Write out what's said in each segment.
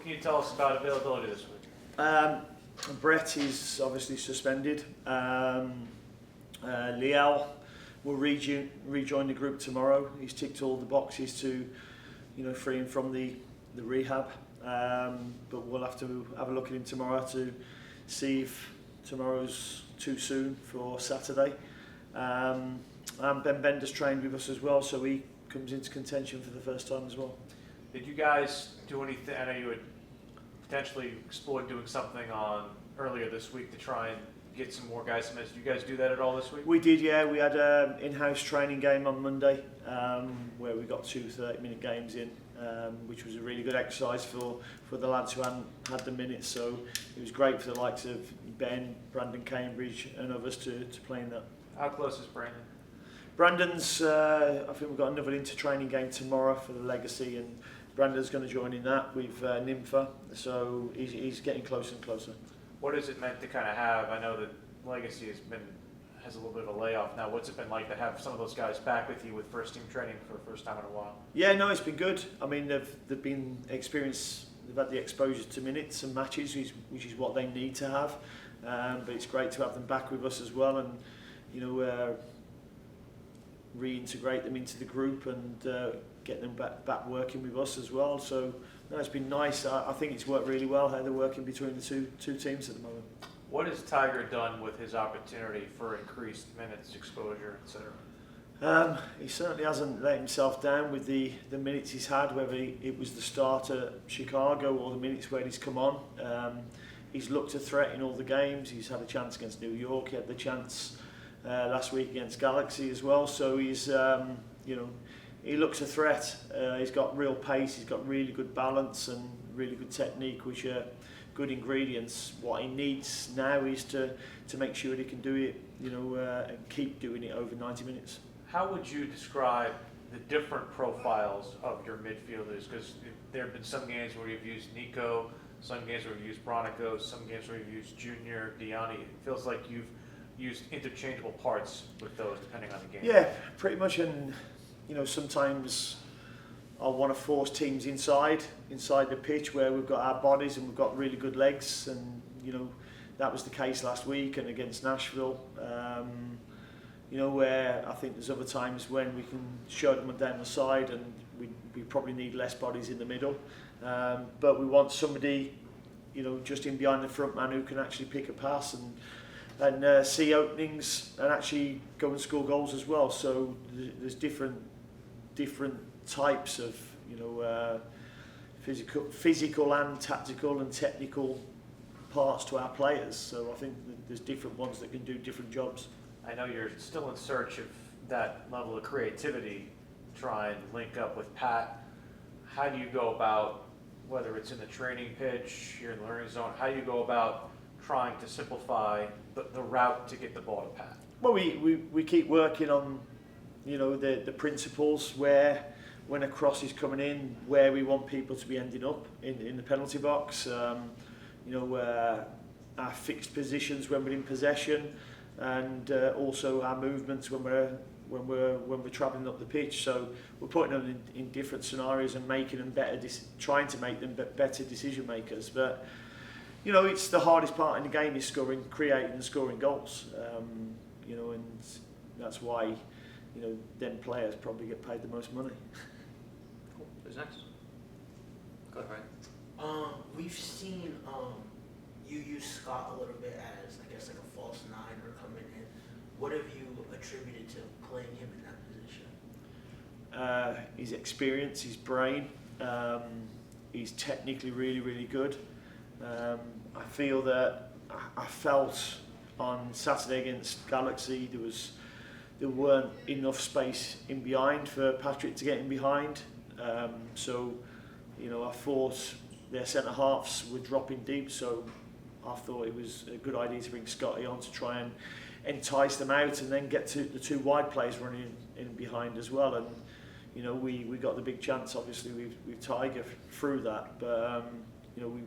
What can you tell us about availability this week? Brett is obviously suspended. Liel will rejoin the group tomorrow. He's ticked all the boxes to, free him from the rehab. But we'll have to have a look at him tomorrow to see if tomorrow's too soon for Saturday. And Ben Bender's trained with us as well, so he comes into contention for the first time as well. Did you guys do anything? I know you had potentially explored doing something on earlier this week to try and get some more guys minutes. Did you guys do that at all this week? We did, yeah. We had an in-house training game on Monday where we got 2 30-minute games in, which was a really good exercise for the lads who hadn't had the minutes. So it was great for the likes of Ben, Brandon Cambridge and others to play in that. How close is Brandon? Brandon's, I think we've got another inter-training game tomorrow for the Legacy, and Brandon's going to join in that with Nympha, so he's getting closer and closer. What has it meant to kind of have, I know that Legacy has a little bit of a layoff now, what's it been like to have some of those guys back with you with first team training for the first time in a while? Yeah, no, it's been good. I mean, they've been experienced, they've had the exposure to minutes and matches, which is what they need to have, but it's great to have them back with us as well, and reintegrate them into the group and get them back working with us as well. So no, it's been nice. I think it's worked really well how they're working between the two teams at the moment. What has Tiger done with his opportunity for increased minutes, exposure, etc.? He certainly hasn't let himself down with the minutes he's had, whether it was the start at Chicago or the minutes where he's come on. He's looked a threat in all the games. He's had a chance against New York. He had the chance last week against Galaxy as well. So he's, he looks a threat. He's got real pace. He's got really good balance and really good technique, which are good ingredients. What he needs now is to make sure that he can do it, and keep doing it over 90 minutes. How would you describe the different profiles of your midfielders? Because there have been some games where you've used Nico, some games where you've used Bronico, some games where you've used Junior, Diani. It feels like you've used interchangeable parts with those depending on the game. Yeah, pretty much. And sometimes I want to force teams inside the pitch where we've got our bodies and we've got really good legs, and that was the case last week and against Nashville. Where I think there's other times when we can show them down the side and we probably need less bodies in the middle. But we want somebody, just in behind the front man who can actually pick a pass and see openings and actually go and score goals as well. So there's different types of physical and tactical and technical parts to our players. So I think there's different ones that can do different jobs. I know you're still in search of that level of creativity, try and link up with Pat. How do you go about, whether it's in the training pitch, you're in the learning zone, how do you go about trying to simplify the route to get the ball to Pat? Well, we keep working on, the principles where, when a cross is coming in, where we want people to be ending up in the penalty box. Our fixed positions when we're in possession, and also our movements when we're travelling up the pitch. So we're putting them in different scenarios and making them better, trying to make them better decision makers. But it's the hardest part in the game is creating and scoring goals. And that's why them players probably get paid the most money. Cool. Who's next? Go ahead. We've seen you use Scott a little bit as, I guess, like a false nine or coming in. What have you attributed to playing him in that position? His experience, his brain. He's technically really, really good. I feel that I felt on Saturday against Galaxy there weren't enough space in behind for Patrick to get in behind. So I thought their centre halves were dropping deep, so I thought it was a good idea to bring Scotty on to try and entice them out and then get to the two wide players running in behind as well. And we got the big chance obviously with Tiger through that, but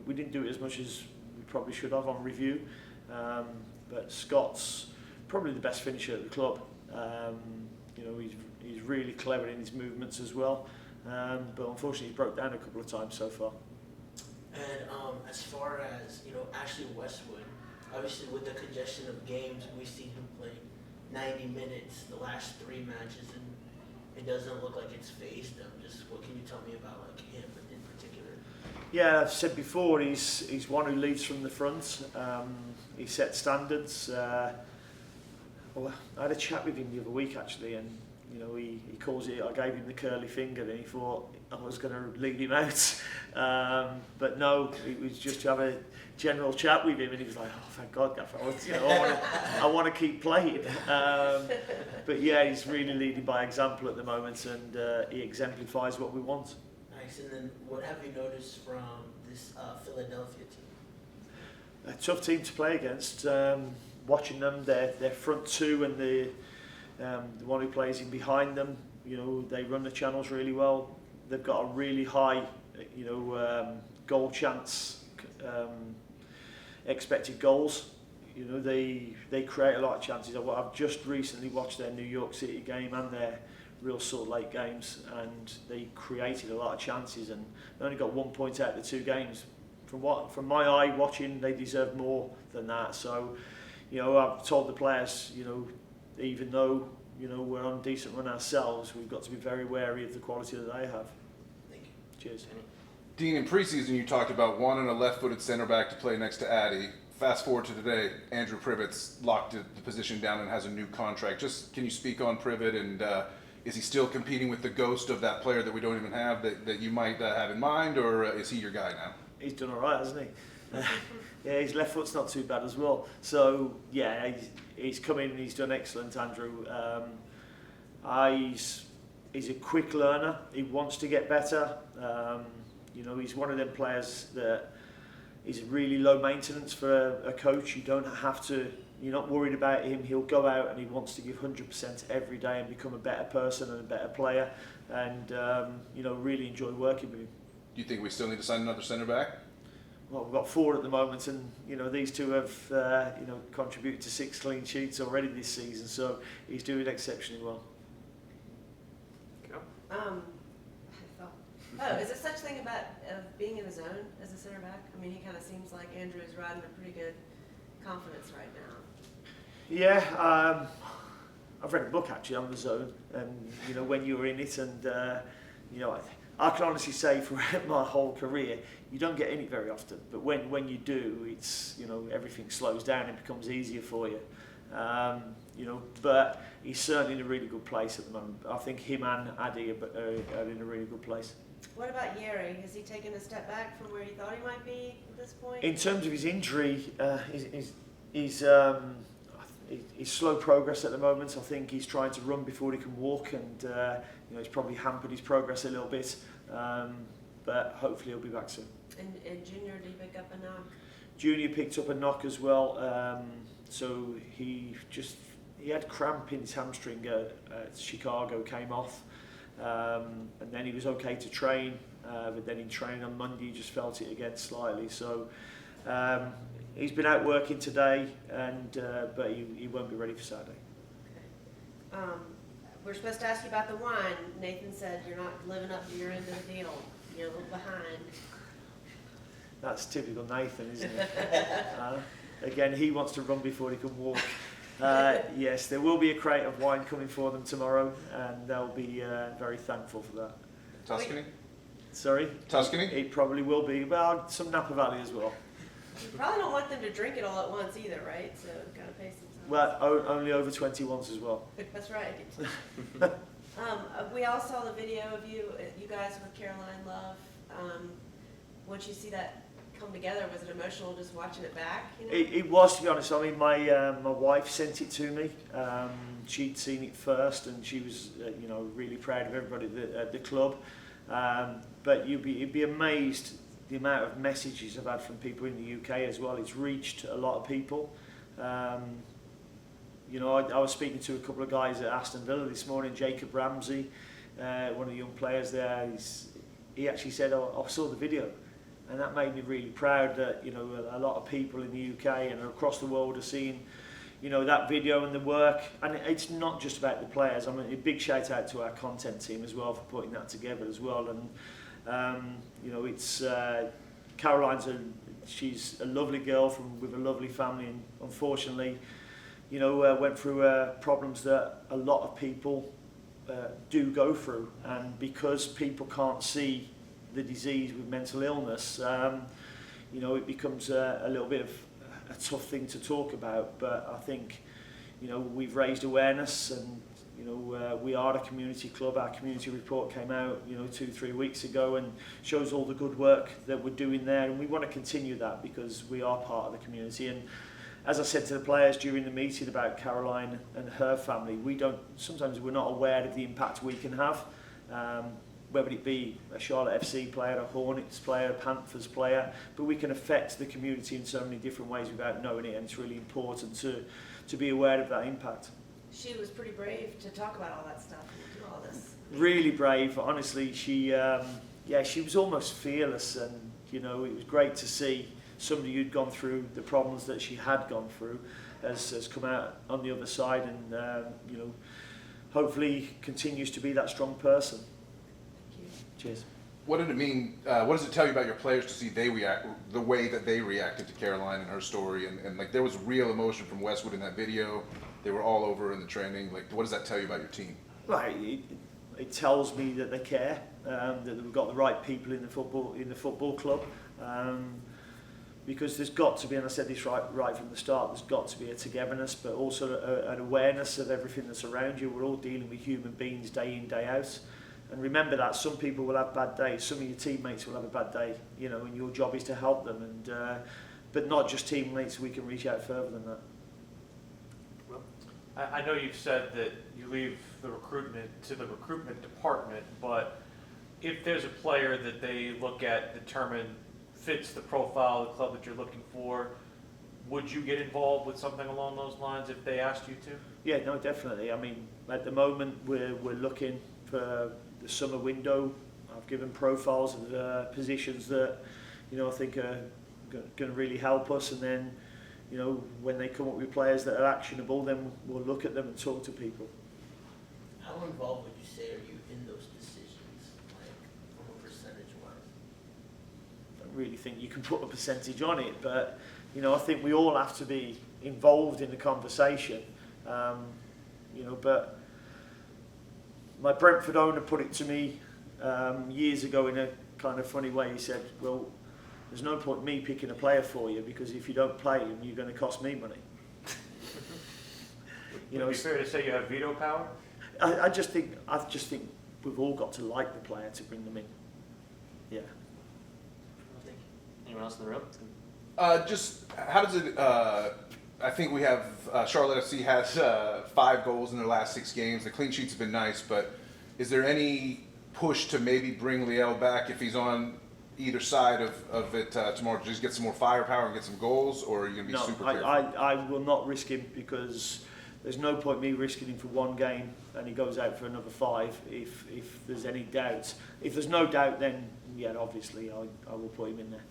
we didn't do it as much as we probably should have on review. But Scott's probably the best finisher at the club. He's really clever in his movements as well, but unfortunately he broke down a couple of times so far. And as far as Ashley Westwood, obviously with the congestion of games, we've seen him play 90 minutes the last 3 matches, and it doesn't look like it's phased him. Just what can you tell me about like him in particular? Yeah, I've said before, he's one who leads from the front. He sets standards. Well, I had a chat with him the other week actually, and he calls it. I gave him the curly finger, and he thought I was going to lead him out. But no, it was just to have a general chat with him, and he was like, "Oh, thank God, Gaffer! I want to keep playing." But yeah, he's really leading by example at the moment, and he exemplifies what we want. Nice. And then, what have you noticed from this Philadelphia team? A tough team to play against. Watching them, their front two and the one who plays in behind them, they run the channels really well. They've got a really high, goal chance, expected goals. They create a lot of chances. I've just recently watched their New York City game and their Real Salt Lake games, and they created a lot of chances, and they only got 1 point out of the 2 games. From my eye watching, they deserve more than that. So, I've told the players, even though we're on a decent run ourselves, we've got to be very wary of the quality that they have. Thank you. Cheers. Dean, in preseason you talked about wanting a left-footed center back to play next to Addy. Fast forward to today, Andrew Privett's locked the position down and has a new contract. Just can you speak on Privet, and is he still competing with the ghost of that player that we don't even have that you might have in mind, or is he your guy now? He's done all right, hasn't he? Yeah, his left foot's not too bad as well. So yeah, he's come in and he's done excellent, Andrew. He's a quick learner. He wants to get better. He's one of them players that is really low maintenance for a coach. You don't have to. You're not worried about him. He'll go out and he wants to give 100% every day and become a better person and a better player. And really enjoy working with him. Do you think we still need to sign another centre back? Well, we've got 4 at the moment, and these 2 have contributed to 6 clean sheets already this season. So he's doing exceptionally well. Is there such thing about being in the zone as a center back? I mean, he kind of seems like Andrew is riding a pretty good confidence right now. Yeah, I've read a book actually on the zone, and when you're in it, and I can honestly say for my whole career, you don't get in it very often. But when you do, it's everything slows down and becomes easier for you. But he's certainly in a really good place at the moment. I think him and Addy are in a really good place. What about Yeri? Has he taken a step back from where you thought he might be at this point? In terms of his injury, he's slow progress at the moment. I think he's trying to run before he can walk, and he's probably hampered his progress a little bit. But hopefully he'll be back soon. And Junior, did he pick up a knock? Junior picked up a knock as well. So he had cramp in his hamstring at Chicago, came off. And then he was okay to train, but then in training on Monday he just felt it again slightly. So he's been out working today, but he won't be ready for Saturday. Okay. We're supposed to ask you about the wine. Nathan said you're not living up to your end of the deal. You're a little behind. That's typical Nathan, isn't it? Again, he wants to run before he can walk. Yes, there will be a crate of wine coming for them tomorrow, and they'll be very thankful for that. Tuscany? Sorry? Tuscany? It probably will be, but some Napa Valley as well. You probably don't want them to drink it all at once either, right? So gotta pay some time. Well, only over 21s as well. That's right. We all saw the video of you guys with Caroline Love. Once you see that come together, was it emotional just watching it back? It was, to be honest. I mean, my wife sent it to me. She'd seen it first, and she was, really proud of everybody at the club. But you'd be amazed the amount of messages I've had from people in the UK as well. It's reached a lot of people. I was speaking to a couple of guys at Aston Villa this morning. Jacob Ramsey, one of the young players there, he actually said, I saw the video. And that made me really proud that, a lot of people in the UK and across the world are seeing, that video and the work. And it's not just about the players. I mean, a big shout out to our content team as well for putting that together as well. And, she's a lovely girl with a lovely family, and unfortunately, went through problems that a lot of people do go through, and because people can't see the disease with mental illness, it becomes a little bit of a tough thing to talk about. But I think, we've raised awareness, and we are a community club. Our community report came out 2-3 weeks ago and shows all the good work that we're doing there, and we want to continue that because we are part of the community. And as I said to the players during the meeting about Caroline and her family, sometimes we're not aware of the impact we can have, whether it be a Charlotte FC player, a Hornets player, a Panthers player, but we can affect the community in so many different ways without knowing it, and it's really important to be aware of that impact. She was pretty brave to talk about all that stuff and do all this. Really brave, honestly. She was almost fearless, and it was great to see somebody who'd gone through the problems that she had gone through has come out on the other side, and hopefully continues to be that strong person. Thank you. Cheers. What did it mean? What does it tell you about your players to see the way that they reacted to Caroline and her story, and like there was real emotion from Westwood in that video. They were all over in the training. Like, what does that tell you about your team? Right, it tells me that they care, that we've got the right people in the football club, because there's got to be, and I said this right from the start, there's got to be a togetherness, but also an awareness of everything that's around you. We're all dealing with human beings day in, day out. And remember that some people will have bad days, some of your teammates will have a bad day, and your job is to help them, and but not just teammates, we can reach out further than that. I know you've said that you leave the recruitment to the recruitment department, but if there's a player that they look at, determine fits the profile of the club that you're looking for, would you get involved with something along those lines if they asked you to? Yeah, no, definitely. I mean, at the moment we're looking for the summer window. I've given profiles of positions that I think are going to really help us, and then when they come up with players that are actionable, then we'll look at them and talk to people. How involved would you say are you in those decisions, like from a percentage-wise? I don't really think you can put a percentage on it, but I think we all have to be involved in the conversation. But my Brentford owner put it to me years ago in a kind of funny way. He said, well, there's no point me picking a player for you, because if you don't play him, you're going to cost me money. Would it be fair to say you have veto power? I just think we've all got to like the player to bring them in. Yeah. Thank you. Anyone else in the room? Just how does it? I think we have Charlotte FC has 5 goals in their last 6 games. The clean sheets have been nice, but is there any push to maybe bring Liel back if he's on either side of it tomorrow to just get some more firepower and get some goals, or are you going to be super careful? I will not risk him, because there's no point me risking him for 1 game and he goes out for another 5 if there's any doubts. If there's no doubt, then yeah, obviously I will put him in there.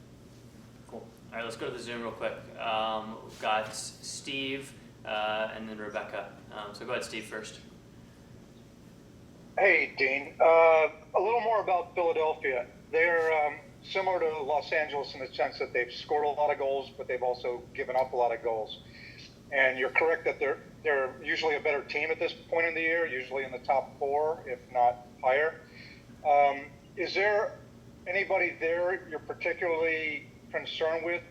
Cool. All right, let's go to the Zoom real quick. We've got Steve and then Rebecca. So go ahead, Steve, first. Hey, Dean. A little more about Philadelphia. They're similar to Los Angeles in the sense that they've scored a lot of goals, but they've also given up a lot of goals. And you're correct that they're usually a better team at this point in the year, usually in the top 4, if not higher. Is there anybody there you're particularly concerned with?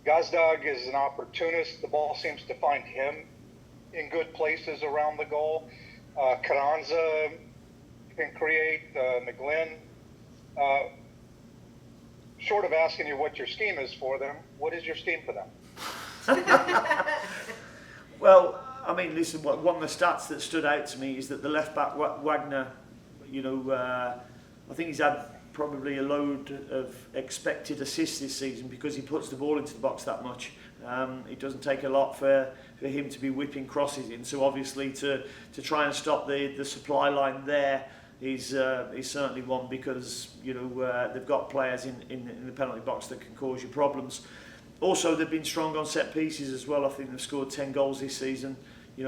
Gazdag is an opportunist. The ball seems to find him in good places around the goal. Carranza can create, McGlynn. Short of asking you what your scheme is for them, what is your scheme for them? Well, I mean, listen, one of the stats that stood out to me is that the left back Wagner, I think he's had probably a load of expected assists this season because he puts the ball into the box that much. It doesn't take a lot for him to be whipping crosses in. So obviously to try and stop the supply line there is certainly one, because they've got players in the penalty box that can cause you problems. Also, they've been strong on set pieces as well. I think they've scored 10 goals this season,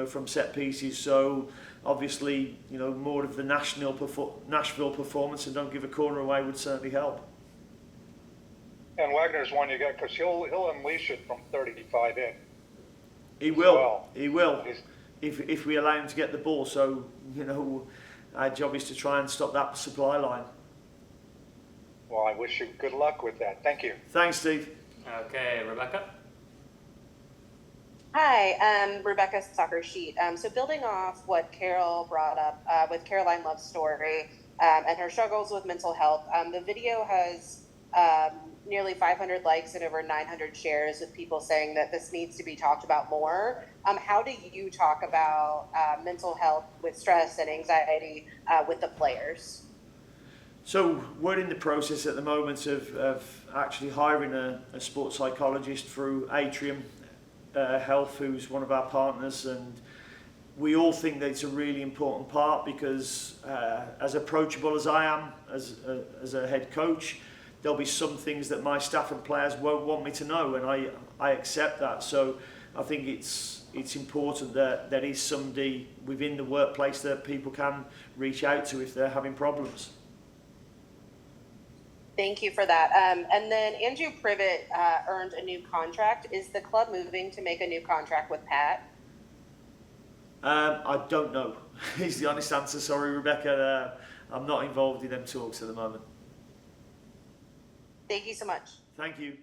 from set pieces. So obviously, more of the Nashville performance, and don't give a corner away, would certainly help. And Wagner's one you got, because he'll unleash it from 35 in. He will. Well, He will. he's- If we allow him to get the ball. So, our job is to try and stop that supply line. Well, I wish you good luck with that. Thank you. Thanks, Steve. Okay, Rebecca? Hi, Rebecca Soccer Sheet. So building off what Carol brought up with Caroline Love's story and her struggles with mental health, the video has nearly 500 likes and over 900 shares with people saying that this needs to be talked about more. How do you talk about mental health with stress and anxiety with the players? So we're in the process at the moment of actually hiring a sports psychologist through Atrium Health, who's one of our partners, and we all think that it's a really important part because as approachable as I am as a head coach, there'll be some things that my staff and players won't want me to know, and I accept that. So I think it's important that there is somebody within the workplace that people can reach out to if they're having problems. Thank you for that. And then Andrew Privet earned a new contract. Is the club moving to make a new contract with Pat? I don't know. Is the honest answer. Sorry, Rebecca. I'm not involved in them talks at the moment. Thank you so much. Thank you.